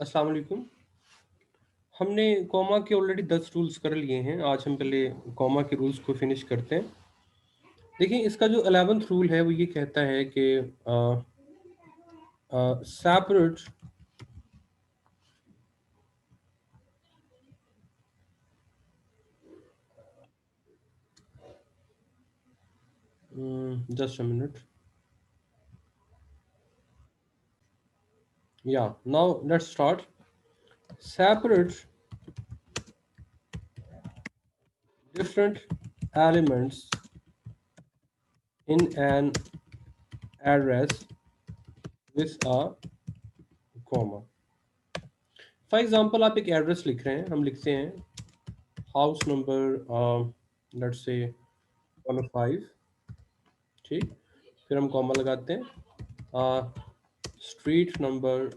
अस्सलाम वालेकुम। हमने कॉमा के ऑलरेडी 10 रूल्स कर लिए हैं। आज हम पहले कॉमा के रूल्स को फिनिश करते हैं। देखिए, इसका जो 11th रूल है वो ये कहता है कि सेपरेट जस्ट अ मिनट, या now let's start. Separate different elements in an address with a comma। For example, आप एक एड्रेस लिख रहे हैं, हम लिखते हैं हाउस नंबर लेट्स से 105, ठीक। फिर हम कॉमा लगाते हैं स्ट्रीट नंबर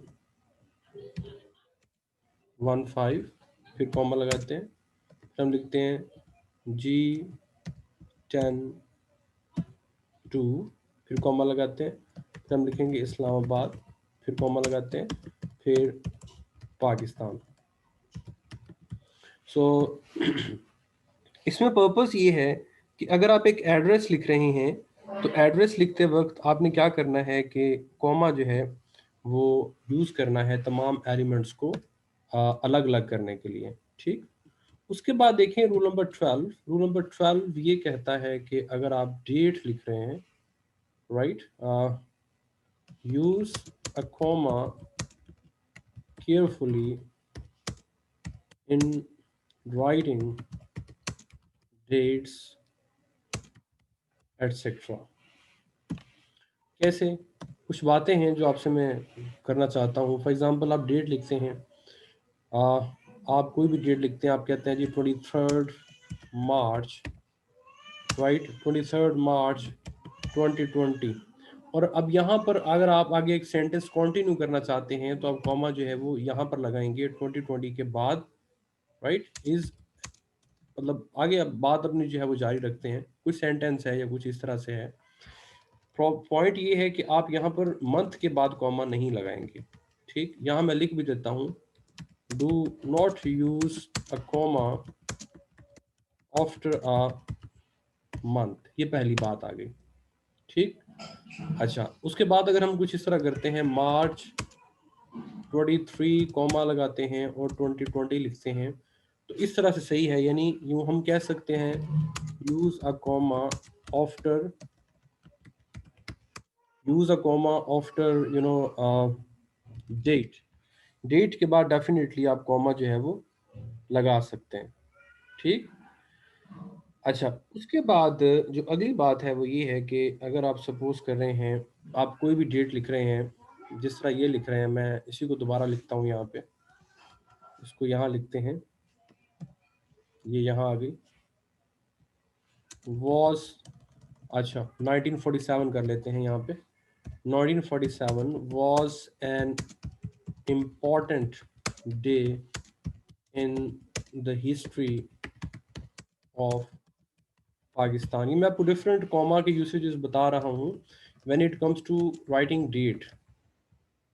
15, फिर कॉमा लगाते हैं, फिर हम लिखते हैं G10-2, फिर कॉमा लगाते हैं, फिर हम लिखेंगे इस्लामाबाद, फिर कॉमा लगाते हैं, फिर पाकिस्तान। सो इसमें पर्पस ये है कि अगर आप एक एड्रेस लिख रहे हैं तो एड्रेस लिखते वक्त आपने क्या करना है कि कॉमा जो है वो यूज़ करना है तमाम एलिमेंट्स को अलग अलग करने के लिए, ठीक। उसके बाद देखें रूल नंबर 12। रूल नंबर 12 ये कहता है कि अगर आप डेट लिख रहे हैं, right, use a comma carefully in writing dates etcetera. कैसे? कुछ बातें हैं जो आपसे मैं करना चाहता हूँ। फॉर एग्जांपल, आप डेट लिखते हैं, आप कोई भी डेट लिखते हैं, आप कहते हैं जी 23 मार्च, राइट, 23 मार्च 2020। और अब यहाँ पर अगर आप आगे एक सेंटेंस कंटिन्यू करना चाहते हैं तो आप कॉमा जो है वो यहाँ पर लगाएंगे 2020 के बाद, राइट। इज मतलब आगे अब बात अपनी जो है वो जारी रखते हैं, कुछ सेंटेंस है या कुछ इस तरह से है। पॉइंट ये है कि आप यहाँ पर मंथ के बाद कॉमा नहीं लगाएंगे, ठीक। यहाँ मैं लिख भी देता हूँ, do not use a comma after a month. ये पहली बात आ गई, ठीक। अच्छा, उसके बाद अगर हम कुछ इस तरह करते हैं, मार्च 23 कॉमा लगाते हैं और 2020 लिखते हैं, तो इस तरह से सही है। यानी यूँ हम कह सकते हैं use a comma after, use a comma after date. Date के बाद डेफिनेटली आप कॉमा जो है वो लगा सकते हैं, ठीक। अच्छा, उसके बाद जो अगली बात है वो ये है कि अगर आप सपोज कर रहे हैं, आप कोई भी डेट लिख रहे हैं, जिस तरह ये लिख रहे हैं, मैं इसी को दोबारा लिखता हूँ यहाँ पे, इसको यहाँ लिखते हैं, ये यहाँ आ गई, वॉज, अच्छा 1947 कर लेते हैं यहाँ पे। 1947 was an important day in the history of Pakistan. ये मैं आपको डिफरेंट कॉमा के यूसेजेस बता रहा हूँ when it comes to writing date.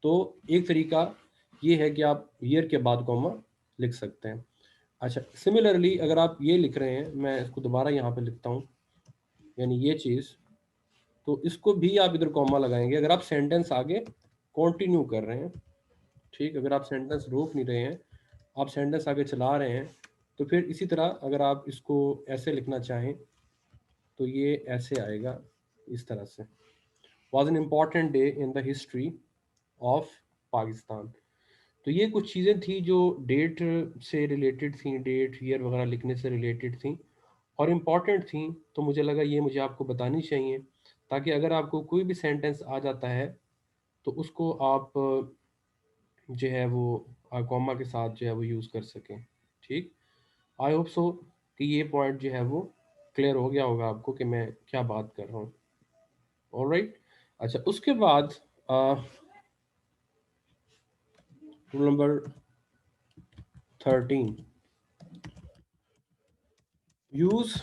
तो एक तरीका ये है कि आप ईयर के बाद कॉमा लिख सकते हैं। अच्छा, सिमिलरली अगर आप ये लिख रहे हैं, मैं इसको दोबारा यहाँ पे लिखता हूँ, यानी ये चीज़, तो इसको भी आप इधर कॉमा लगाएंगे अगर आप सेंटेंस आगे कंटिन्यू कर रहे हैं, ठीक। अगर आप सेंटेंस रोक नहीं रहे हैं, आप सेंटेंस आगे चला रहे हैं, तो फिर इसी तरह अगर आप इसको ऐसे लिखना चाहें तो ये ऐसे आएगा, इस तरह से, was an important day in the history of Pakistan. तो ये कुछ चीज़ें थी जो डेट से रिलेटेड थी, डेट ईयर वगैरह लिखने से रिलेटेड थी और इम्पॉर्टेंट थी। तो मुझे लगा ये मुझे आपको बतानी चाहिए, ताकि अगर आपको कोई भी सेंटेंस आ जाता है तो उसको आप जो है वो कॉमा के साथ जो है वो यूज़ कर सकें, ठीक। आई होप सो कि ये पॉइंट जो है वो क्लियर हो गया होगा आपको कि मैं क्या बात कर रहा हूँ। ऑलराइट। अच्छा, उसके बाद rule number 13, use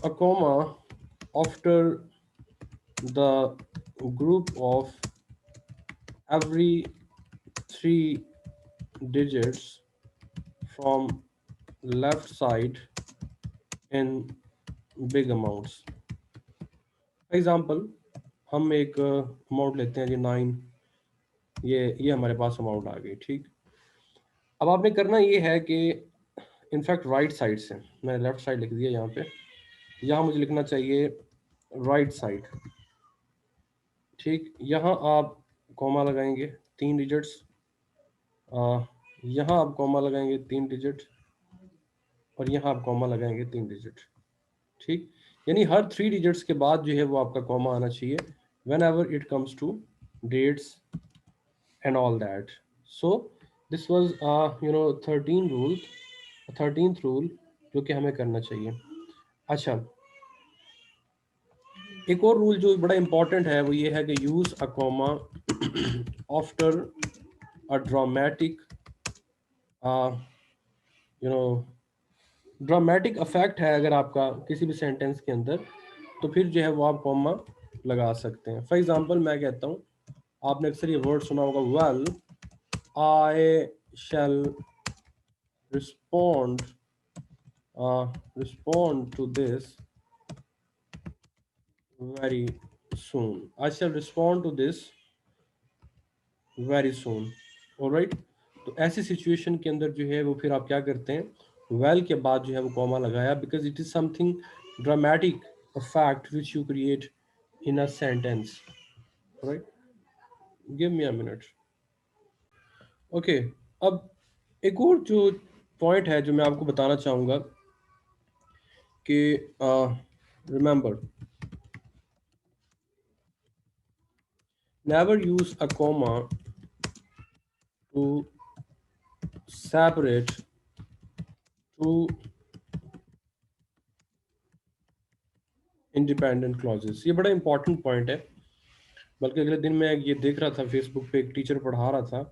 a comma after the group of every 3 digits from left side in big amounts. For example, हम एक अमाउंट लेते हैं जी 9, ये हमारे पास अमाउंट आ गई, ठीक। अब आपने करना ये है कि इनफैक्ट राइट साइड से, मैंने लेफ्ट साइड लिख दिया यहाँ पे, यहाँ मुझे लिखना चाहिए राइट साइड, ठीक। यहाँ आप कॉमा लगाएंगे 3 डिजिट्स, यहाँ आप कॉमा लगाएंगे 3 डिजिट, और यहाँ आप कॉमा लगाएंगे 3 डिजिट, ठीक। यानी हर 3 डिजिट्स के बाद जो है वो आपका कॉमा आना चाहिए whenever it comes to dates and all that. So this was 13th rule जो कि हमें करना चाहिए। अच्छा, एक और रूल जो बड़ा इंपॉर्टेंट है वो ये है कि use a comma after a dramatic dramatic affect है अगर आपका किसी भी सेंटेंस के अंदर, तो फिर जो है वो आप कॉमा लगा सकते हैं। फॉर एग्जांपल मैं कहता हूँ, आपने अक्सर ये वर्ड सुना होगा, well I shall respond to this very soon, I shall respond to this very soon, alright. तो ऐसी सिचुएशन के अंदर जो है वो फिर आप क्या करते हैं, वेल के बाद जो है वो कॉमा लगाया, because it is something dramatic a fact which you create in a sentence, right. Give me a minute. Okay, अब एक और जो पॉइंट है जो मैं आपको बताना चाहूँगा कि remember, never use a comma to separate two independent clauses. ये बड़ा इंपॉर्टेंट पॉइंट है, बल्कि अगले दिन मैं ये देख रहा था फेसबुक पे, एक टीचर पढ़ा रहा था,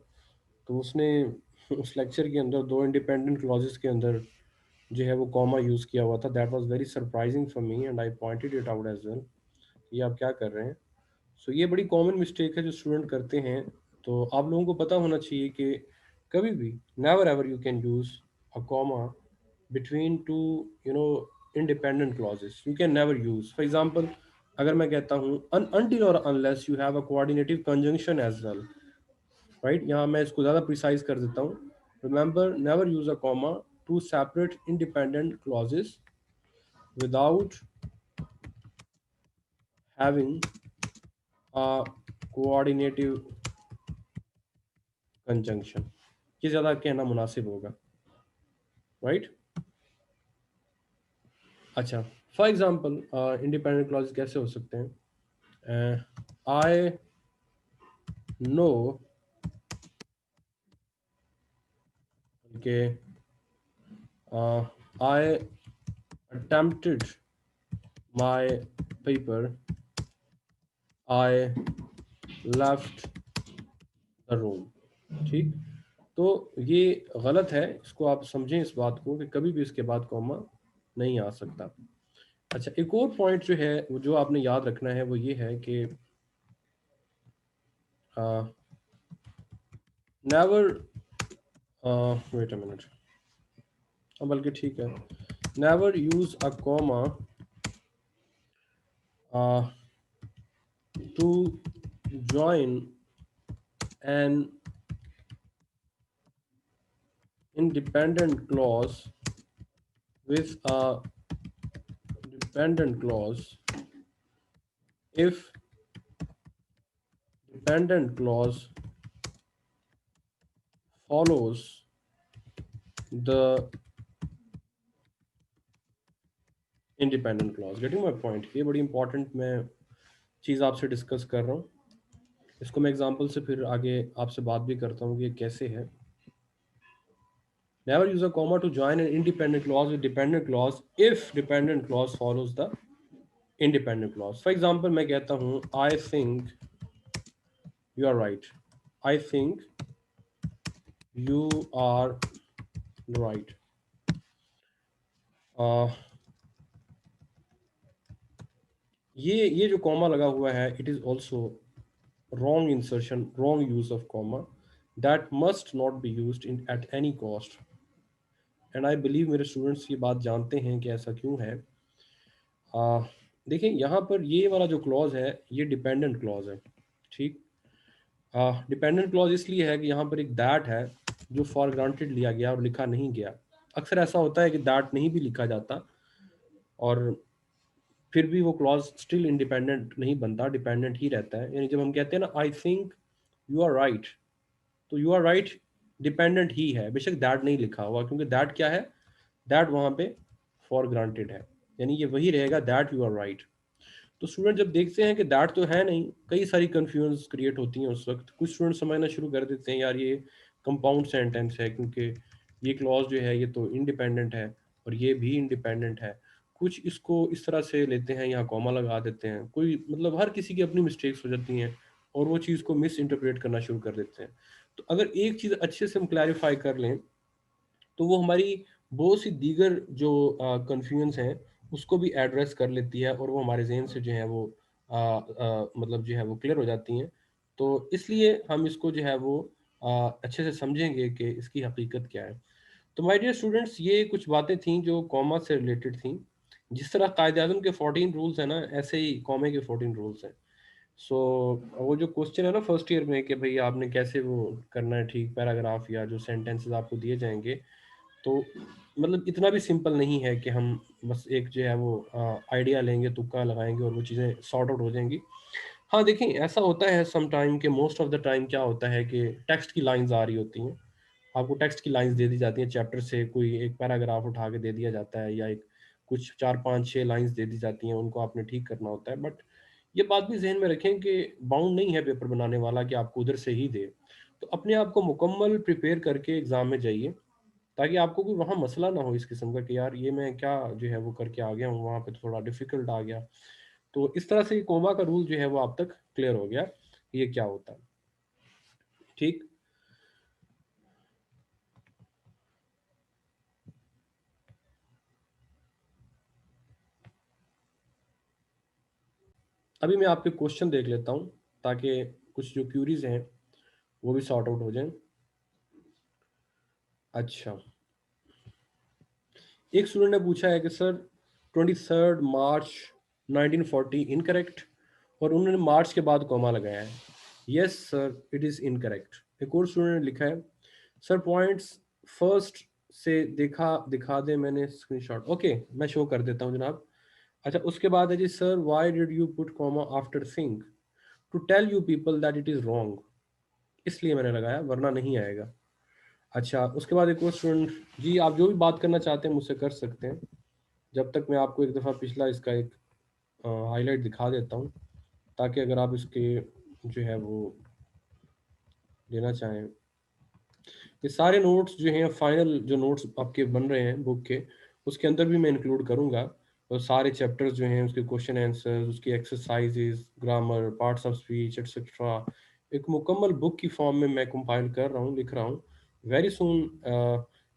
तो उसने उस लेक्चर के अंदर 2 इंडिपेंडेंट क्लॉजेस के अंदर जो है वो कॉमा यूज़ किया हुआ था। That was very surprising for me and I pointed it out as well, ये आप क्या कर रहे हैं। सो ये बड़ी कॉमन मिस्टेक है जो स्टूडेंट करते हैं। तो आप लोगों को पता होना चाहिए कि कभी भी, never ever you can use a comma between two independent clauses, you can never use। for example, अगर मैं कहता हूँ until or unless you have a coordinative conjunction as well, right, यहाँ मैं इसको ज़्यादा प्रिसाइज कर देता हूँ, remember never use a comma to separate independent clauses without having a coordinative conjunction, ये ज़्यादा कहना मुनासिब होगा, right। अच्छा, फॉर एग्जाम्पल इंडिपेंडेंट क्लॉज कैसे हो सकते हैं, आई नो के I attempted my paper, I left the room, ठीक। तो ये गलत है, इसको आप समझें इस बात को कि कभी भी इसके बाद कॉमा नहीं आ सकता। अच्छा, एक और पॉइंट जो है वो जो आपने याद रखना है वो ये है कि नेवर वेट अ मिनट, बल्कि ठीक है, never use a comma to join an independent clause with a dependent clause if dependent clause follows the independent clause। Getting my point, ये बड़ी इंपॉर्टेंट मैं चीज़ आपसे डिस्कस कर रहा हूँ, इसको मैं एग्जांपल से फिर आगे आपसे बात भी करता हूँ कि ये कैसे है। Never use a comma to join an independent clause with dependent clause if dependent clause follows the independent clause। For example, मैं कहता हूँ I think you are right, I think you are right. ये जो comma लगा हुआ है, it is also wrong insertion, wrong use of comma, that must not be used in at any cost. And I believe मेरे students ये बात जानते हैं कि ऐसा क्यों है। आ, देखें यहाँ पर ये वाला जो क्लॉज है ये डिपेंडेंट क्लॉज है। ठीक, डिपेंडेंट क्लॉज इसलिए है कि यहाँ पर एक दैट है जो फॉर ग्रांटेड लिया गया और लिखा नहीं गया। अक्सर ऐसा होता है कि दैट नहीं भी लिखा जाता और फिर भी वो क्लॉज स्टिल इंडिपेंडेंट नहीं बनता, डिपेंडेंट ही रहता है। यानी जब हम कहते हैं ना I think you are right, तो यू आर राइट डिपेंडेंट ही है, बेशक दैट नहीं लिखा हुआ, क्योंकि दैट क्या है, दैट वहाँ पे फॉर ग्रांटेड है, यानी ये वही रहेगा दैट यू आर राइट। तो स्टूडेंट जब देखते हैं कि दैट तो है नहीं, कई सारी कन्फ्यूजन क्रिएट होती हैं उस वक्त। कुछ स्टूडेंट समझना शुरू कर देते हैं यार ये कंपाउंड सेंटेंस है, क्योंकि ये क्लॉज जो है ये तो इंडिपेंडेंट है और ये भी इंडिपेंडेंट है। कुछ इसको इस तरह से लेते हैं, यहाँ कॉमा लगा देते हैं, कोई मतलब हर किसी की अपनी मिस्टेक्स हो जाती हैं और वो चीज़ को मिस इंटरप्रेट करना शुरू कर देते हैं। तो अगर एक चीज़ अच्छे से हम क्लैरिफाई कर लें तो वो हमारी बहुत सी दीगर जो कन्फ्यूजन्स हैं उसको भी एड्रेस कर लेती है और वो हमारे जहन से जो है वो मतलब जो है वो क्लियर हो जाती हैं। तो इसलिए हम इसको जो है वो अच्छे से समझेंगे कि इसकी हकीकत क्या है। तो माय डियर स्टूडेंट्स, ये कुछ बातें थीं जो कॉमा से रिलेटेड थीं। जिस तरह कायदे आज़म के 14 रूल्स हैं ना, ऐसे ही कॉमे के 14 रूल्स हैं। सो वो जो क्वेश्चन है ना फर्स्ट ईयर में कि भाई आपने कैसे वो करना है ठीक पैराग्राफ या जो सेंटेंसेस आपको दिए जाएंगे, तो मतलब इतना भी सिंपल नहीं है कि हम बस एक जो है वो आइडिया लेंगे, तुक्का लगाएंगे और वो चीज़ें सॉर्ट आउट हो जाएंगी। हाँ देखें, ऐसा होता है सम टाइम कि मोस्ट ऑफ द टाइम क्या होता है कि टेक्स्ट की लाइंस आ रही होती हैं, आपको टेक्स्ट की लाइंस दे दी जाती हैं, चैप्टर से कोई एक पैराग्राफ उठा के दे दिया जाता है या एक कुछ 4 5 6 लाइंस दे दी जाती हैं, उनको आपने ठीक करना होता है। बट ये बात भी जहन में रखें कि बाउंड नहीं है पेपर बनाने वाला कि आपको उधर से ही दे। तो अपने आप को मुकम्मल प्रिपेयर करके एग्ज़ाम में जाइए, ताकि आपको कोई वहाँ मसला ना हो इस किस्म का कि यार ये मैं क्या जो है वो करके आ गया हूँ, वहाँ पे तो थोड़ा डिफिकल्ट आ गया। तो इस तरह से कोमा का रूल जो है वो आप तक क्लियर हो गया कि ये क्या होता है। ठीक, अभी मैं आपके क्वेश्चन देख लेता हूँ ताकि कुछ जो क्यूरीज हैं वो भी सॉर्ट आउट हो जाएं। अच्छा, एक स्टूडेंट ने पूछा है कि सर 23 मार्च 1940 इनकरेक्ट, और उन्होंने मार्च के बाद कॉमा लगाया है। Yes sir, it is incorrect. एक और स्टूडेंट ने लिखा है सर पॉइंट्स फर्स्ट से दिखा दे, मैंने स्क्रीनशॉट। ओके, मैं शो कर देता हूँ जनाब। अच्छा, उसके बाद है जी sir why did you put comma after think to tell you people that it is wrong, इसलिए मैंने लगाया वरना नहीं आएगा। अच्छा, उसके बाद एक और स्टूडेंट, जी आप जो भी बात करना चाहते हैं मुझसे कर सकते हैं, जब तक मैं आपको एक दफ़ा पिछला इसका एक हाईलाइट दिखा देता हूँ, ताकि अगर आप इसके जो है वो लेना चाहें। ये सारे नोट्स जो हैं, फाइनल जो नोट्स आपके बन रहे हैं बुक के, उसके अंदर भी मैं इंक्लूड करूँगा। और सारे चैप्टर्स जो हैं उसके क्वेश्चन आंसर्स, उसकी exercises, grammar, parts of speech etcetera, एक मुकम्मल बुक की फॉर्म में मैं कंपाइल कर रहा हूँ, लिख रहा हूँ। Very soon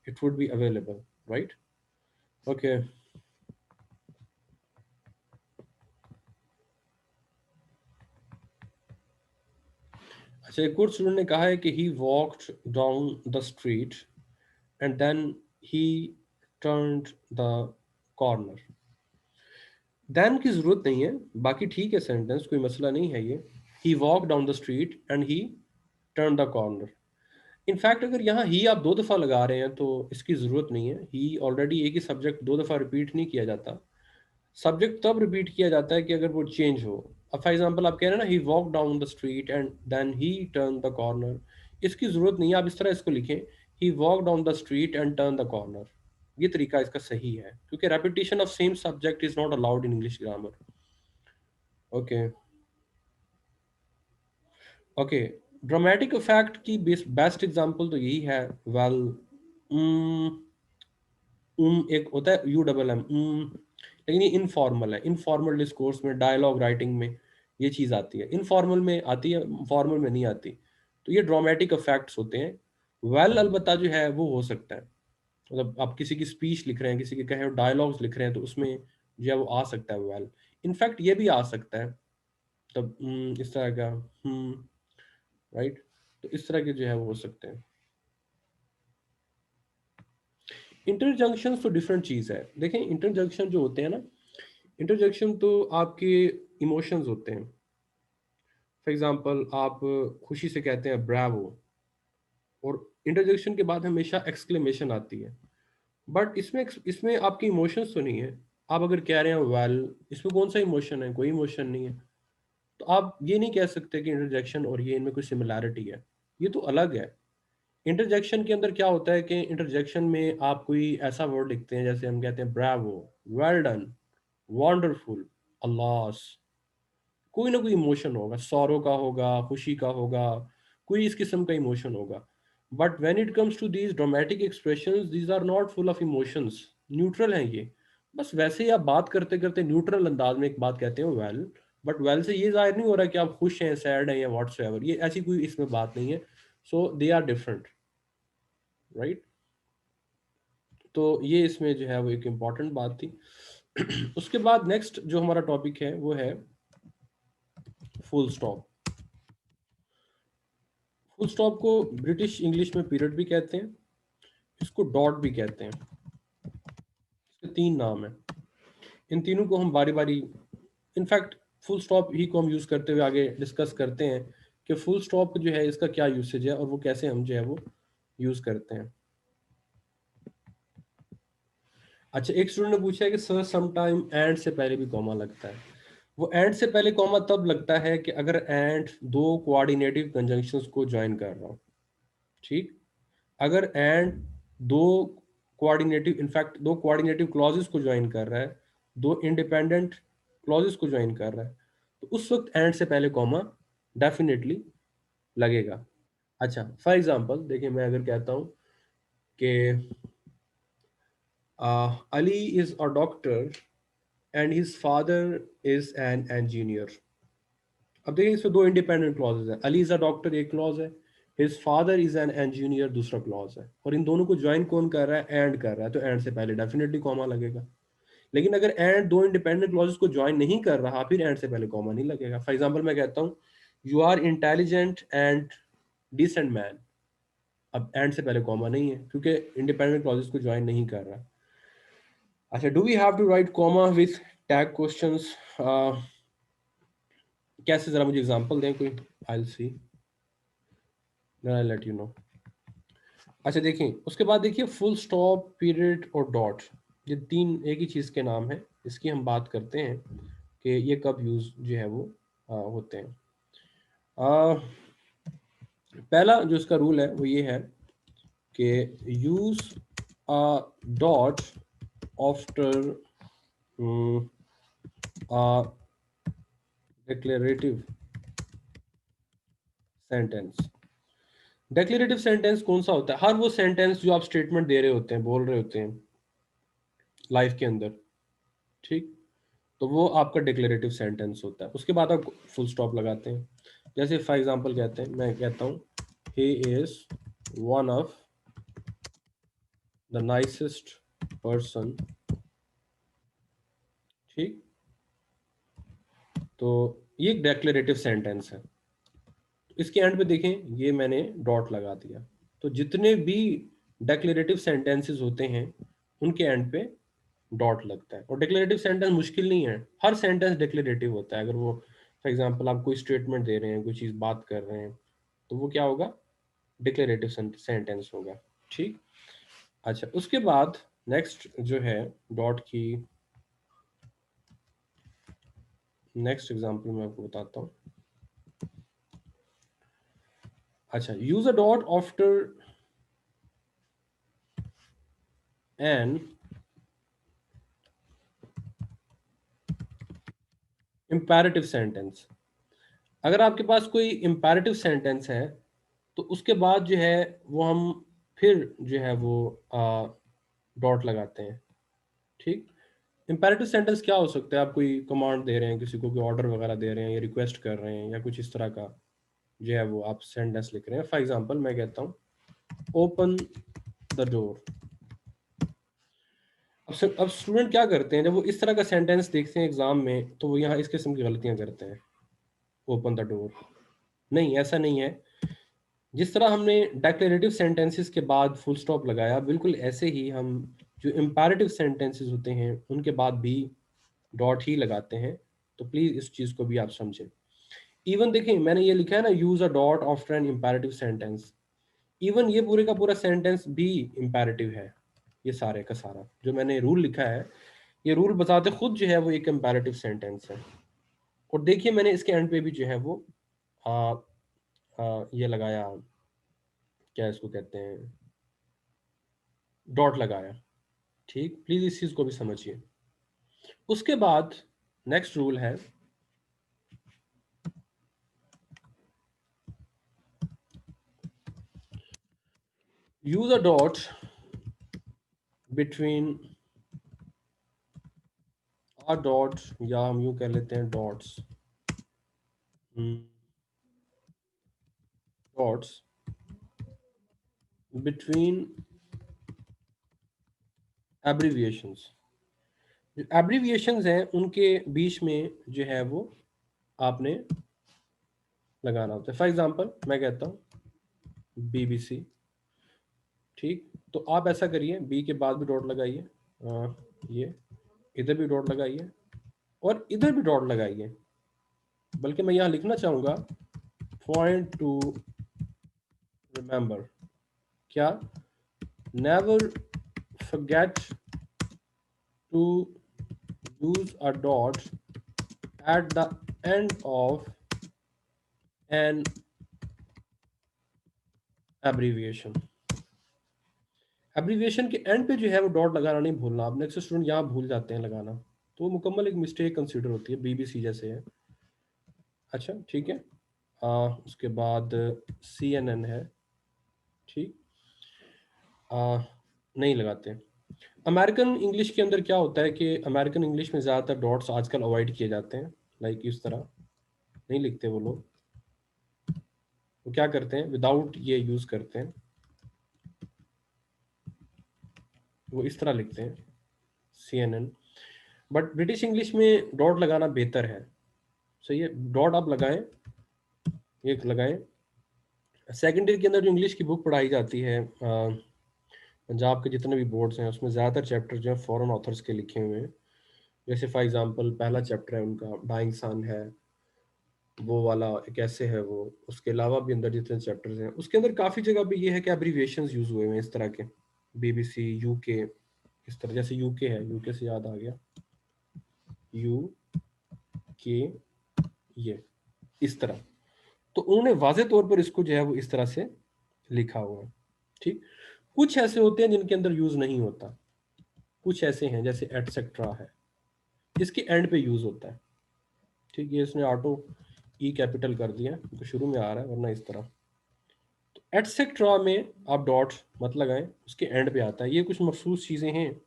it would be available, right. Okay, अच्छा, एक और स्टूडेंट ने कहा है कि he walked down the street and then he turned the corner. Then की जरूरत नहीं है, बाकी ठीक है सेंटेंस, कोई मसला नहीं है ये। He walk down the street and he turn the corner. In fact अगर यहाँ ही आप 2 दफ़ा लगा रहे हैं तो इसकी ज़रूरत नहीं है। ही ऑलरेडी एक ही सब्जेक्ट 2 दफ़ा रिपीट नहीं किया जाता। सब्जेक्ट तब रिपीट किया जाता है कि अगर वो चेंज हो। अब फॉर एग्जांपल आप कह रहे हैं ना he walk down the street and then he turn the corner, इसकी ज़रूरत नहीं है, आप इस तरह इसको लिखें he walk down the street and turn the corner. ये तरीका इसका सही है, क्योंकि repetition of same subject is not allowed in English grammar. Okay, okay, dramatic effect की बेस्ट एग्जांपल तो यही है। वेल, एक होता है यू डबल एम, लेकिन ये इनफॉर्मल है। इनफॉर्मल डिस्कोर्स में, डायलॉग राइटिंग में ये चीज़ आती है, इनफॉर्मल में आती है, फॉर्मल में नहीं आती। तो ये ड्रामेटिक इफेक्ट्स होते हैं। वेल अलबत्ता जो है वो हो सकता है, मतलब आप किसी की स्पीच लिख रहे हैं, किसी के कहे डायलॉग्स लिख रहे हैं, तो उसमें जो है वो आ सकता है वेल। इनफैक्ट ये भी आ सकता है तब इस तरह का राइट। तो इस तरह के जो है वो हो सकते हैं। इंटरजंक्शन तो डिफरेंट चीज़ है। देखें इंटरजंक्शन जो होते हैं ना, इंटरजेक्शन तो आपके इमोशंस होते हैं। फॉर एग्जांपल आप खुशी से कहते हैं ब्रावो, और इंटरजेक्शन के बाद हमेशा एक्सक्लेमेशन आती है। बट इसमें आपके इमोशंस तो नहीं है। आप अगर कह रहे हैं वेल, इसमें कौन सा इमोशन है? कोई इमोशन नहीं है। तो आप ये नहीं कह सकते कि इंटरजेक्शन और ये इनमें कोई सिमिलैरिटी है, ये तो अलग है। इंटरजेक्शन के अंदर क्या होता है कि इंटरजेक्शन में आप कोई ऐसा वर्ड लिखते हैं, जैसे हम कहते हैं ब्रावो, वेल डन, वंडरफुल, अल्लाह, कोई ना कोई इमोशन होगा, सौरो का होगा, खुशी का होगा, कोई इस किस्म का इमोशन होगा। But when it comes to these dramatic expressions, these are not full of emotions, neutral हैं ये। बस वैसे ही आप बात करते करते न्यूट्रल अंदाज में एक बात कहते हो वेल, बट वेल से ये जाहिर नहीं हो रहा कि आप खुश हैं, सैड हैं या व्हाट्सएवर, ये ऐसी कोई इसमें बात नहीं है। सो दे आर डिफरेंट, राइट। तो ये इसमें जो है वो एक इम्पॉर्टेंट बात थी। उसके बाद नेक्स्ट जो हमारा टॉपिक है वो है फुल स्टॉप। फुल स्टॉप को ब्रिटिश इंग्लिश में पीरियड भी कहते हैं, इसको डॉट भी कहते हैं। इसके तीन नाम हैं। इन तीनों को हम बारी बारी, इनफैक्ट फुल स्टॉप ही को हम यूज़ करते हुए आगे डिस्कस करते हैं कि फुल स्टॉप जो है इसका क्या यूसेज है और वो कैसे हम जो है वो यूज़ करते हैं। अच्छा, एक स्टूडेंट ने पूछा है कि सर समटाइम एंड से पहले भी कॉमा लगता है। वो एंड से पहले कॉमा तब लगता है कि अगर एंड दो कोऑर्डिनेटिव कंजंक्शंस को ज्वाइन कर रहा हो, ठीक। अगर एंड दो कोऑर्डिनेटिव, इनफैक्ट दो कोऑर्डिनेटिव क्लॉजेस को ज्वाइन कर रहा है, दो इंडिपेंडेंट क्लॉजेस को ज्वाइन कर रहा है, तो उस वक्त एंड से पहले कॉमा डेफिनेटली लगेगा। अच्छा, फॉर एग्जांपल देखिए, मैं अगर कहता हूं कि Ali is a doctor and his father is an engineer. अब देखिए इसमें दो इंडिपेंडेंट क्लॉजेज हैं, अली इज अ डॉक्टर एक क्लॉज है, his father is an engineer दूसरा क्लॉज है, और इन दोनों को ज्वाइन कौन कर रहा है? एंड कर रहा है, तो एंड से पहले डेफिनेटली कॉमा लगेगा। लेकिन अगर एंड दो इंडिपेंडेंट क्लॉजेस को ज्वाइन नहीं कर रहा, फिर एंड से पहले कॉमा नहीं लगेगा। फॉर एग्जांपल मैं कहता हूँ you are intelligent and decent man, अब एंड से पहले कॉमा नहीं है क्योंकि इंडिपेंडेंट क्लॉजेस को ज्वाइन नहीं कर रहा। अच्छा, do we have to write comma with tag questions? कैसे, जरा मुझे एग्जांपल दें कोई, I will see, then I let you know. अच्छा देखिए, उसके बाद देखिए फुल स्टॉप, पीरियड और डॉट, ये तीन एक ही चीज़ के नाम है। इसकी हम बात करते हैं कि ये कब यूज़ जो है वो होते हैं। पहला जो इसका रूल है वो ये है कि यूज़ अ dot after declarative sentence. Declarative sentence कौन सा होता है? हर वो सेंटेंस जो आप स्टेटमेंट दे रहे होते हैं, बोल रहे होते हैं लाइफ के अंदर, ठीक, तो वो आपका डिक्लेरेटिव सेंटेंस होता है। उसके बाद आप फुल स्टॉप लगाते हैं। जैसे फॉर एग्जांपल कहते हैं, मैं कहता हूँ he is one of the nicest person, ठीक, तो ये एक डिक्लेरेटिव सेंटेंस है। तो इसके एंड पे देखें, ये मैंने डॉट लगा दिया। तो जितने भी डिक्लेरेटिव सेंटेंसेस होते हैं उनके एंड पे डॉट लगता है। और डिक्लेरेटिव सेंटेंस मुश्किल नहीं है, हर सेंटेंस डिक्लेरेटिव होता है। अगर वो फॉर एग्जांपल आप कोई स्टेटमेंट दे रहे हैं, कोई चीज़ बात कर रहे हैं, तो वो क्या होगा? डिक्लेरेटिव सेंटेंस होगा, ठीक। अच्छा, उसके बाद नेक्स्ट जो है डॉट की, नेक्स्ट एग्जांपल मैं आपको बताता हूँ। अच्छा, use a dot after an imperative sentence. अगर आपके पास कोई इंपैरेटिव सेंटेंस है तो उसके बाद जो है वो हम फिर जो है वो डॉट लगाते हैं, ठीक। इम्पेरेटिव सेंटेंस क्या हो सकता है? आप कोई कमांड दे रहे हैं, किसी को कोई ऑर्डर वगैरह दे रहे हैं, या रिक्वेस्ट कर रहे हैं, या कुछ इस तरह का जो है वो आप सेंटेंस लिख रहे हैं। फॉर एग्जांपल मैं कहता हूँ ओपन द डोर। अब स्टूडेंट क्या करते हैं, जब वो इस तरह का सेंटेंस देखते हैं एग्जाम में, तो वो यहाँ इस किस्म की गलतियां करते हैं। ओपन द डोर, नहीं, ऐसा नहीं है। जिस तरह हमने डेक्लेरेटिव सेंटेंसेस के बाद फुल स्टॉप लगाया, बिल्कुल ऐसे ही हम जो इम्पेरेटिव सेंटेंसेस होते हैं उनके बाद भी डॉट ही लगाते हैं। तो प्लीज इस चीज को भी आप समझें। इवन देखिए, मैंने ये लिखा है ना, use a dot after an imperative sentence. Even ये पूरे का पूरा सेंटेंस भी इम्पेरेटिव है। ये सारे का सारा जो मैंने रूल लिखा है, ये रूल बताते खुद जो है वो एक इम्पेरेटिव सेंटेंस है। और देखिए मैंने इसके एंड पे भी जो है वो आ, ये लगाया, क्या इसको कहते हैं, डॉट लगाया। ठीक, प्लीज इस चीज को भी समझिए। उसके बाद नेक्स्ट रूल है, use a dot between a dot, या हम यूं कह लेते हैं डॉट्स, डॉट्स बिटवीन एब्रीविएशंस। जो एब्रीविएशंस हैं उनके बीच में जो है वो आपने लगाना होता है। फॉर एग्जांपल मैं कहता हूँ BBC। ठीक, तो आप ऐसा करिए, बी के बाद भी डॉट लगाइए, ये इधर भी डॉट लगाइए, और इधर भी डॉट लगाइए। बल्कि मैं यहाँ लिखना चाहूँगा पॉइंट टू रिमेंबर, क्या, never forget to use a dot at the end of an abbreviation। Abbreviation के एंड पे जो है वो डॉट लगाना नहीं भूलना आपने। अक्सर स्टूडेंट यहाँ भूल जाते हैं लगाना, तो वो मुकम्मल एक मिस्टेक कंसीडर होती है, BBC जैसे है। अच्छा ठीक है। उसके बाद CNN है। ठीक, नहीं लगाते। अमेरिकन इंग्लिश के अंदर क्या होता है कि अमेरिकन इंग्लिश में ज़्यादातर डॉट्स आजकल अवॉइड किए जाते हैं। लाइक इस तरह नहीं लिखते वो लोग। वो क्या करते हैं, विदाउट ये यूज़ करते हैं, वो इस तरह लिखते हैं CNN। बट ब्रिटिश इंग्लिश में डॉट लगाना बेहतर है। सही है, डॉट आप लगाएं, एक लगाएं। सेकेंड ईयर के अंदर जो इंग्लिश की बुक पढ़ाई जाती है, पंजाब के जितने भी बोर्ड्स हैं उसमें ज़्यादातर चैप्टर जो है फॉरेन ऑथर्स के लिखे हुए हैं। जैसे फॉर एग्जांपल पहला चैप्टर है उनका डाइंग सन है, वो वाला एक ऐसे है वो। उसके अलावा भी अंदर जितने चैप्टर्स हैं उसके अंदर काफ़ी जगह भी ये है कि एब्रीविएशंस यूज़ हुए हैं इस तरह के, BBC, UK, इस तरह। जैसे UK है, UK से याद आ गया, UK, ये इस तरह। तो उन्होंने वाजे तौर पर इसको जो है वो इस तरह से लिखा हुआ है। ठीक, कुछ ऐसे होते हैं जिनके अंदर यूज नहीं होता, कुछ ऐसे हैं जैसे एटसेट्रा है, इसके एंड पे यूज होता है। ठीक, ये इसने ऑटो ई कैपिटल कर दिया तो शुरू में आ रहा है, वरना इस तरह। तो एटसेट्रा में आप डॉट मत लगाएं, उसके एंड पे आता है। ये कुछ मखसूस चीज़ें हैं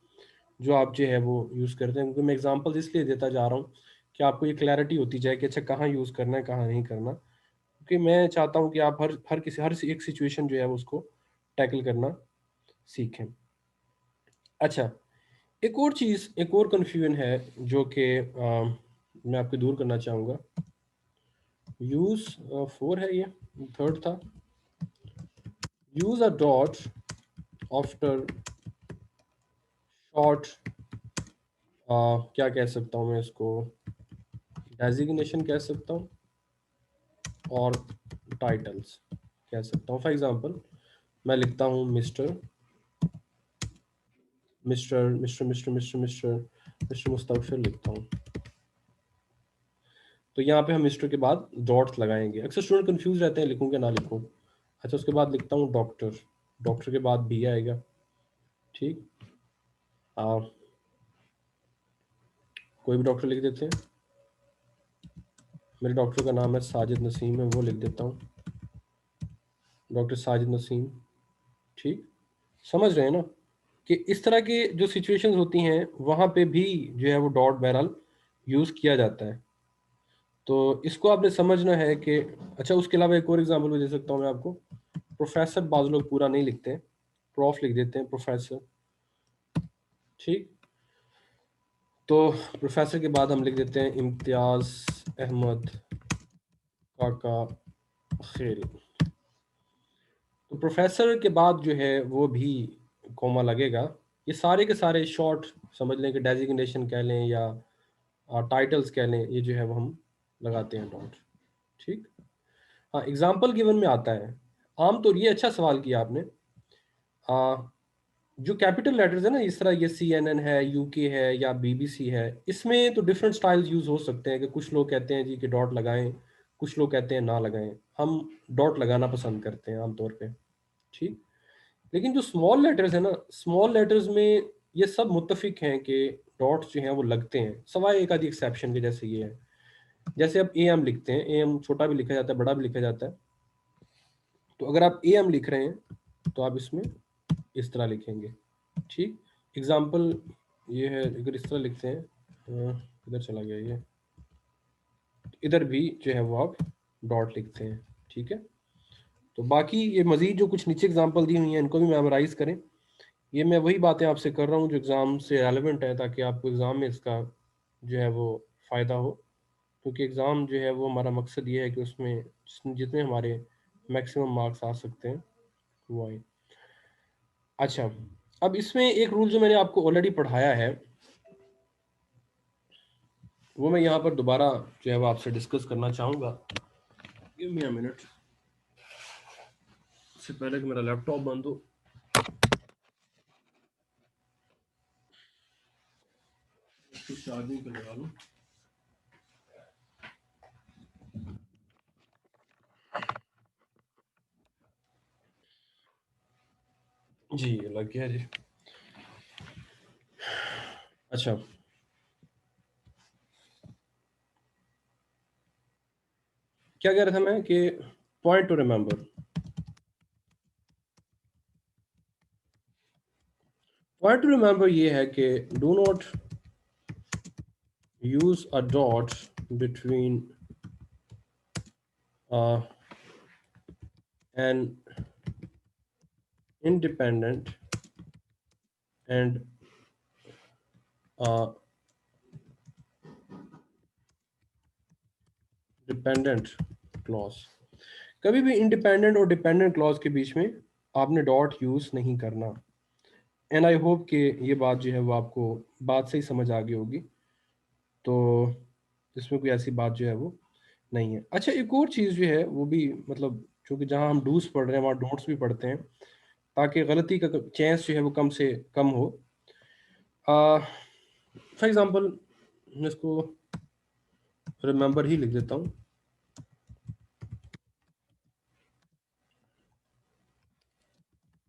जो आप जो है वो यूज़ करते हैं, क्योंकि मैं एग्जांपल इसलिए देता जा रहा हूँ कि आपको ये क्लैरिटी होती जाए कि अच्छा कहाँ यूज़ करना है, कहाँ नहीं करना। क्योंकि मैं चाहता हूँ कि आप हर एक सिचुएशन जो है उसको टैकल करना सीखें। अच्छा, एक और चीज़, एक और कन्फ्यूजन है जो कि मैं आपको दूर करना चाहूँगा। यूज़ 4 है, ये थर्ड था। यूज़ अ डॉट आफ्टर शॉर्ट, क्या कह सकता हूँ मैं इसको, डेजिग्नेशन कह सकता हूँ, और टाइटल्स कह सकता हूँ। फॉर एग्जांपल मैं लिखता हूँ mister, mister mister mister mister mister mister Mustafir लिखता हूँ। तो यहाँ पे हम मिस्टर के बाद डॉट्स लगाएंगे। अक्सर स्टूडेंट कंफ्यूज रहते हैं लिखूँ क्या ना लिखूँ। अच्छा, उसके बाद लिखता हूँ डॉक्टर, डॉक्टर के बाद भी आएगा। ठीक, कोई भी डॉक्टर लिख देते हैं। मेरे डॉक्टर का नाम है साजिद नसीम है, वो लिख देता हूँ, डॉक्टर साजिद नसीम। ठीक, समझ रहे हैं ना। कि इस तरह के जो सिचुएशंस होती हैं वहाँ पे भी जो है वो डॉट बहरहाल यूज़ किया जाता है। तो इसको आपने समझना है कि अच्छा, उसके अलावा एक और एग्जांपल भी दे सकता हूँ मैं आपको। प्रोफेसर बाज़ लोग पूरा नहीं लिखते हैं, प्रॉफ लिख देते हैं, प्रोफेसर। ठीक, तो प्रोफेसर के बाद हम लिख देते हैं इम्तियाज़ अहमद काका खेल। तो प्रोफेसर के बाद जो है वो भी कॉमा लगेगा। ये सारे के सारे शॉर्ट समझ लें कि डेजिग्नेशन कह लें या टाइटल्स कह लें, ये जो है वो हम लगाते हैं डॉट। ठीक, हाँ, एग्जाम्पल गिवन में आता है आमतौर। ये अच्छा सवाल किया आपने। जो कैपिटल लेटर्स है ना, इस तरह ये CNN है, UK है या BBC है, इसमें तो डिफरेंट स्टाइल्स यूज हो सकते हैं कि कुछ लोग कहते हैं जी कि डॉट लगाएं, कुछ लोग कहते हैं ना लगाएं। हम डॉट लगाना पसंद करते हैं आमतौर पे। ठीक, लेकिन जो स्मॉल लेटर्स है ना, स्मॉल लेटर्स में ये सब मुत्तफिक हैं कि डॉट्स जो हैं वो लगते हैं, सवाए एक आधी एक्सेप्शन के, जैसे ये है। जैसे अब AM लिखते हैं, AM छोटा भी लिखा जाता है, बड़ा भी लिखा जाता है। तो अगर आप AM लिख रहे हैं तो आप इसमें इस तरह लिखेंगे। ठीक, एग्जाम्पल ये है, अगर इस तरह लिखते हैं, इधर चला गया ये, इधर भी जो है वो आप डॉट लिखते हैं। ठीक है, तो बाकी ये मजीद जो कुछ नीचे एग्जाम्पल दी हुई हैं इनको भी मेमोराइज करें। ये मैं वही बातें आपसे कर रहा हूँ जो एग्ज़ाम से रेलेवेंट है, ताकि आपको एग्ज़ाम में इसका जो है वो फ़ायदा हो। क्योंकि एग्ज़ाम जो है वो हमारा मकसद ये है कि उसमें जितने हमारे मैक्सिमम मार्क्स आ सकते हैं वो आए। अच्छा, अब इसमें एक रूल जो मैंने आपको ऑलरेडी पढ़ाया है वो मैं यहाँ पर दोबारा जो है वो आपसे डिस्कस करना चाहूँगा। गिव मी अ मिनट, इससे पहले कि मेरा लैपटॉप बंद हो। चार्जिंग पे लगा लूँ। जी, लग गया जी। अच्छा, क्या कह रहा था मैं कि point two remember, point two remember ये है कि do not use a dot between an independent and uh, dependent clause। कभी भी इंडिपेंडेंट और डिपेंडेंट क्लॉज के बीच में आपने डॉट यूज नहीं करना। एंड आई होप कि ये बात जो है वो आपको बात से ही समझ आ गई होगी। तो इसमें कोई ऐसी बात जो है वो नहीं है। अच्छा, एक और चीज़ जो है वो भी, मतलब चूँकि जहाँ हम डूस पढ़ रहे हैं वहाँ डोंट्स भी पढ़ते हैं, ताकि गलती का चांस जो है वो कम से कम हो। फॉर एग्जांपल मैं इसको रिमेंबर ही लिख देता हूँ।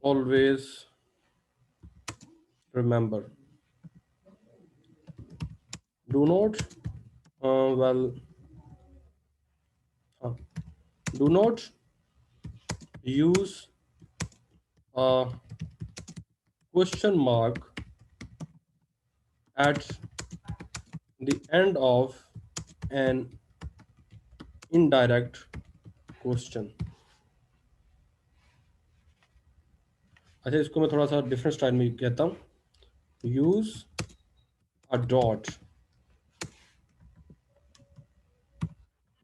Always remember, do not well do not use question mark at the end of an indirect question। अच्छा, इसको मैं थोड़ा सा डिफरेंट स्टाइल में कहता हूँ। Use a dot,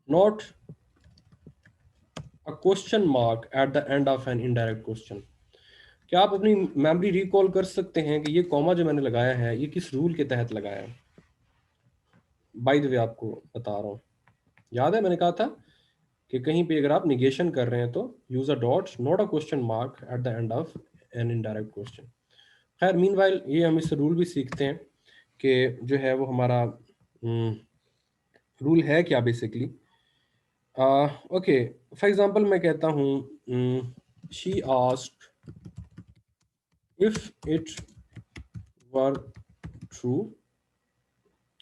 not a question mark at the end of an indirect question. क्या आप अपनी मेमोरी रिकॉल कर सकते हैं कि ये कॉमा जो मैंने लगाया है ये किस रूल के तहत लगाया है? बाय द वे आपको बता रहा हूँ, याद है मैंने कहा था कि कहीं पे अगर आप निगेशन कर रहे हैं तो use a dot, not a question mark at the end of an indirect question. खैर, मीनवाइल ये हम इससे रूल भी सीखते हैं कि जो है वो हमारा रूल है क्या बेसिकली। ओके, फॉर एग्जांपल मैं कहता हूँ she asked if it were true.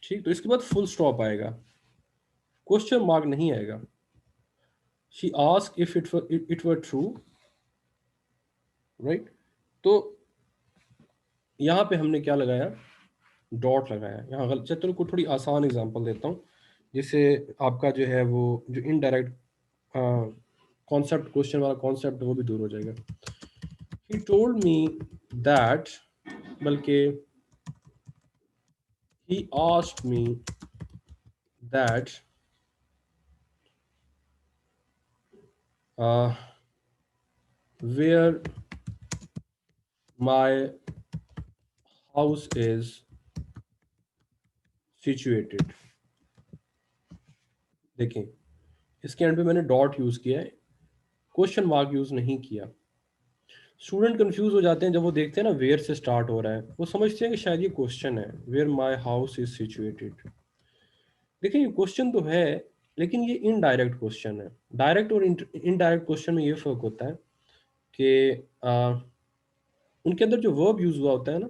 ठीक, तो इसके बाद फुल स्टॉप आएगा, क्वेश्चन मार्क नहीं आएगा। She asked if it were true, right. तो यहाँ पे हमने क्या लगाया, डॉट लगाया। यहाँ गलत, चलो को थोड़ी आसान एग्जांपल देता हूँ जिससे आपका जो है वो जो इनडायरेक्ट कॉन्सेप्ट, क्वेश्चन वाला कॉन्सेप्ट वो भी दूर हो जाएगा। ही टोल्ड मी दैट, बल्कि he asked me that where my house is situated। देखें, इसके एंड पे मैंने डॉट यूज किया है, क्वेश्चन मार्क यूज नहीं किया। स्टूडेंट कंफ्यूज हो जाते हैं जब वो देखते हैं ना वेयर से स्टार्ट हो रहा है, वो समझते हैं कि शायद ये क्वेश्चन है, where my house is situated. देखिए ये क्वेश्चन तो है, लेकिन ये इनडायरेक्ट क्वेश्चन है। डायरेक्ट और इनडायरेक्ट क्वेश्चन में ये फर्क होता है कि उनके अंदर जो वर्ब यूज हुआ होता है ना,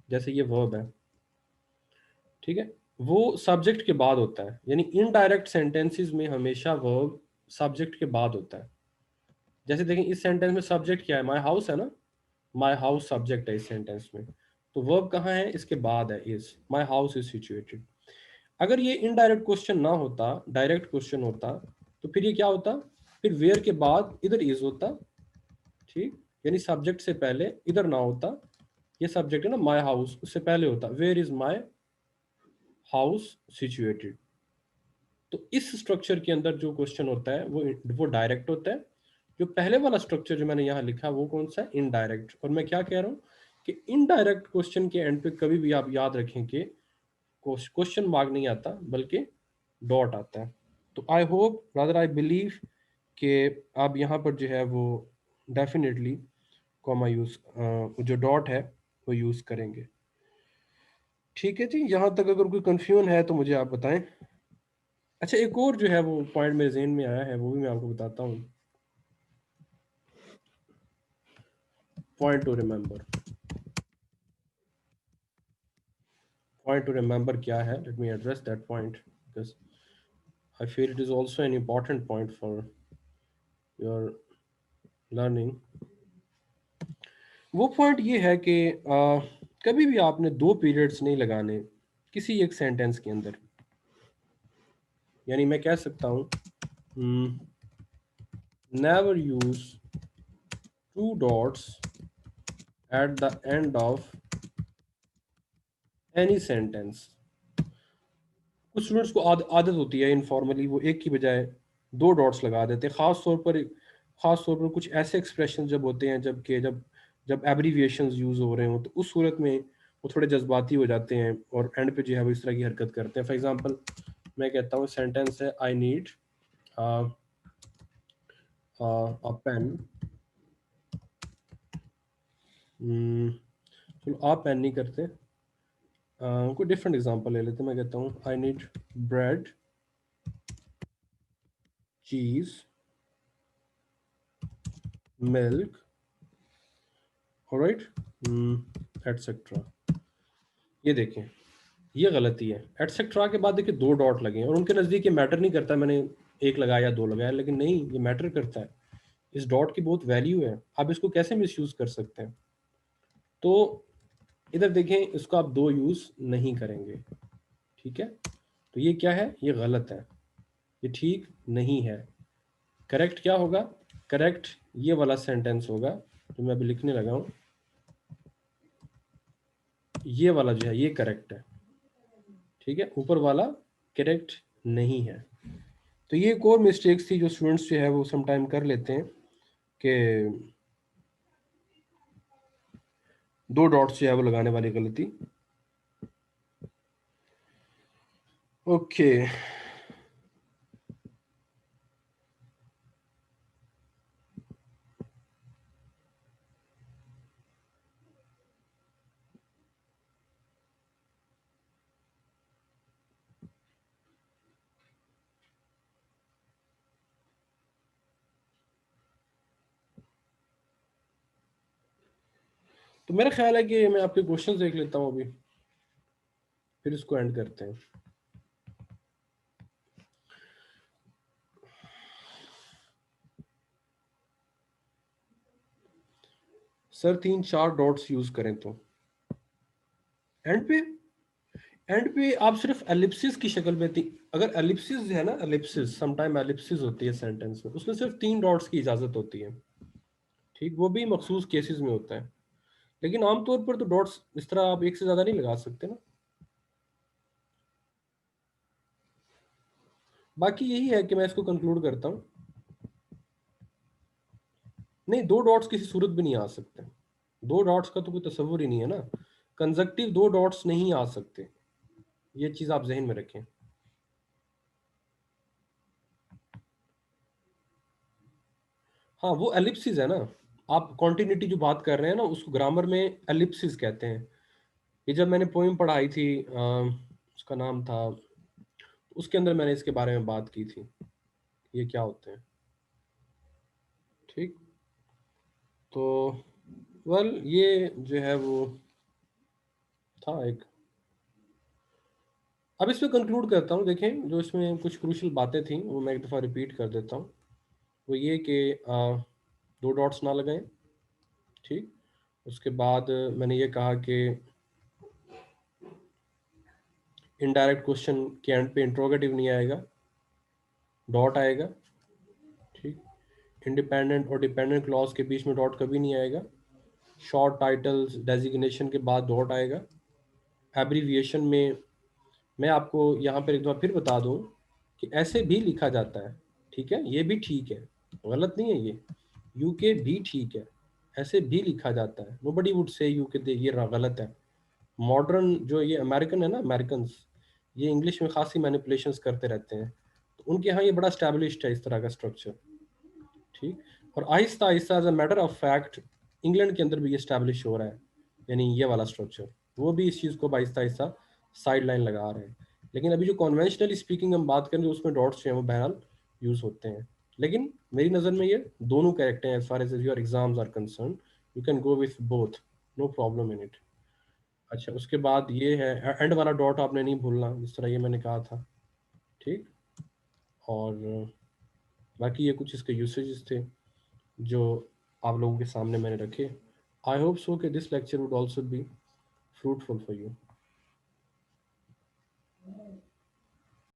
जैसे ये वर्ब है, ठीक है, वो सब्जेक्ट के बाद होता है। यानी इनडायरेक्ट सेंटेंसेस में हमेशा वर्ब सब्जेक्ट के बाद होता है। जैसे देखें इस सेंटेंस में सब्जेक्ट क्या है, माय हाउस है ना, माय हाउस सब्जेक्ट है इस सेंटेंस में, तो वर्ब कहाँ है, इसके बाद है, is, my house is situated. अगर ये इनडायरेक्ट क्वेश्चन ना होता, डायरेक्ट क्वेश्चन होता, तो फिर ये क्या होता, फिर वेयर के बाद इधर इज होता, ठीक, यानी सब्जेक्ट से पहले इधर ना होता, ये सब्जेक्ट है ना माय हाउस, उससे पहले होता where is my house situated. तो इस स्ट्रक्चर के अंदर जो क्वेश्चन होता है वो डायरेक्ट होता है। जो पहले वाला स्ट्रक्चर जो मैंने यहाँ लिखा वो कौन सा है, इनडायरेक्ट। और मैं क्या कह रहा हूँ कि इनडायरेक्ट क्वेश्चन के एंड पे कभी भी आप याद रखें कि क्वेश्चन मार्क नहीं आता, बल्कि डॉट आता है। तो I hope, rather I believe कि आप यहाँ पर जो है वो डेफिनेटली कॉमा यूज, जो डॉट है वो यूज करेंगे। ठीक है जी, यहाँ तक अगर कोई कंफ्यूजन है तो मुझे आप बताएं। अच्छा, एक और जो है वो पॉइंट मेरे जहन में आया है, वो भी मैं आपको बताता हूँ। Point two remember, point two remember क्या है, let me address that point because I feel it is also an important point for your learning. वो पॉइंट ये है कि कभी भी आपने दो पीरियड्स नहीं लगाने किसी एक सेंटेंस के अंदर। यानी मैं कह सकता हूँ never use to dots at the end of any sentence. कुछ स्टूडेंट्स को आदत होती है इनफॉर्मली वो एक की बजाय दो डॉट्स लगा देते हैं, खास तौर पर कुछ ऐसे एक्सप्रेशन जब होते हैं, जब जब एब्रीविएशंस यूज हो रहे हो, तो उस सूरत में वो थोड़े जज्बाती हो जाते हैं और एंड पे जो है वो इस तरह की हरकत करते हैं। फॉर एग्जांपल मैं कहता हूँ सेंटेंस है आई नीड अ पेन। चलो आप पेन नहीं करते, कोई डिफरेंट एग्जांपल ले लेते हैं। मैं कहता हूँ आई नीड ब्रेड, चीज, मिल्क, ऑलराइट, एटसेट्रा। ये देखें, ये गलती है। एटसेट्रा के बाद देखिए दो डॉट लगे हैं और उनके नज़दीक ये मैटर नहीं करता मैंने एक लगाया या दो लगाया, लेकिन नहीं, ये मैटर करता है। इस डॉट की बहुत वैल्यू है, आप इसको कैसे मिसयूज कर सकते हैं। तो इधर देखें, इसको आप दो यूज नहीं करेंगे, ठीक है। तो ये क्या है, ये गलत है, ये ठीक नहीं है। करेक्ट क्या होगा, करेक्ट ये वाला सेंटेंस होगा जो मैं अभी लिखने लगा हूं, ये वाला जो है ये करेक्ट है, ठीक है, ऊपर वाला करेक्ट नहीं है। तो ये एक और मिस्टेक्स थी जो स्टूडेंट्स जो है वो समटाइम कर लेते हैं कि दो डॉट्स जो है वो लगाने वाली गलती। ओके, तो मेरा ख्याल है कि मैं आपके क्वेश्चंस देख लेता हूँ अभी, फिर इसको एंड करते हैं। सर 3-4 डॉट्स यूज करें तो एंड पे एंड पे आप सिर्फ एलिप्सिस की शक्ल में थी। अगर एलिप्सिस है ना, एलिप्सिस समटाइम एलिप्सिस होती है सेंटेंस में, उसमें सिर्फ 3 डॉट्स की इजाजत होती है। ठीक, वो भी मखसूस केसेस में होता है, लेकिन आमतौर पर तो डॉट्स इस तरह आप एक से ज्यादा नहीं लगा सकते ना। बाकी यही है कि मैं इसको कंक्लूड करता हूँ। नहीं, 2 डॉट्स किसी सूरत भी नहीं आ सकते। 2 डॉट्स का तो कोई तस्वुर ही नहीं है ना। कंजक्टिव 2 डॉट्स नहीं आ सकते, ये चीज आप जहन में रखें। हाँ, वो एलिप्सिस है ना। आप कॉन्टिन्यूटी जो बात कर रहे हैं ना, उसको ग्रामर में एलिप्सिस कहते हैं। ये जब मैंने पोइम पढ़ाई थी, उसका नाम था, उसके अंदर मैंने इसके बारे में बात की थी, ये क्या होते हैं। ठीक, तो वेल ये जो है वो था एक। अब इसमें कंक्लूड करता हूँ। देखें, जो इसमें कुछ क्रूशियल बातें थी वो मैं एक दफ़ा रिपीट कर देता हूँ। वो ये कि 2 डॉट्स ना लगाएं। ठीक, उसके बाद मैंने ये कहा कि इनडायरेक्ट क्वेश्चन के एंड पे इंट्रोगेटिव नहीं आएगा, डॉट आएगा। ठीक, इंडिपेंडेंट और डिपेंडेंट क्लॉज के बीच में डॉट कभी नहीं आएगा। शॉर्ट टाइटल्स डेजिग्नेशन के बाद डॉट आएगा। एब्रीविएशन में मैं आपको यहाँ पर एक बार फिर बता दूँ कि ऐसे भी लिखा जाता है। ठीक है, ये भी ठीक है, गलत नहीं है ये। यूके भी ठीक है, ऐसे भी लिखा जाता है। नोबडी वुड से यूके दे ये गलत है। मॉडर्न जो ये अमेरिकन है ना, अमेरिकन, ये इंग्लिश में खासी मैनिपुलेशंस करते रहते हैं, तो उनके यहाँ ये बड़ा स्टैब्लिश्ड है इस तरह का स्ट्रक्चर। ठीक, और आहिस्ता आहिस्ता as a matter of fact England के अंदर भी ये स्टैब्लिश हो रहा है, यानी ये वाला स्ट्रक्चर। वो भी इस चीज़ को आहिस्ता आहिस्ता साइड लाइन लगा रहे हैं। लेकिन अभी जो कॉन्वेंशनली स्पीकिंग हम बात करें, उसमें डॉट्स जो हैं वो बहरहाल यूज़ होते हैं। लेकिन मेरी नज़र में ये दोनों करेक्ट हैं as far as your exams are concern. You can go with both, no problem in it. अच्छा, उसके बाद ये है एंड वाला डॉट आपने नहीं भूलना, जिस तरह ये मैंने कहा था। ठीक, और बाकी ये कुछ इसके यूसेजेस थे जो आप लोगों के सामने मैंने रखे। आई होप सो कि this lecture would also be fruitful for you.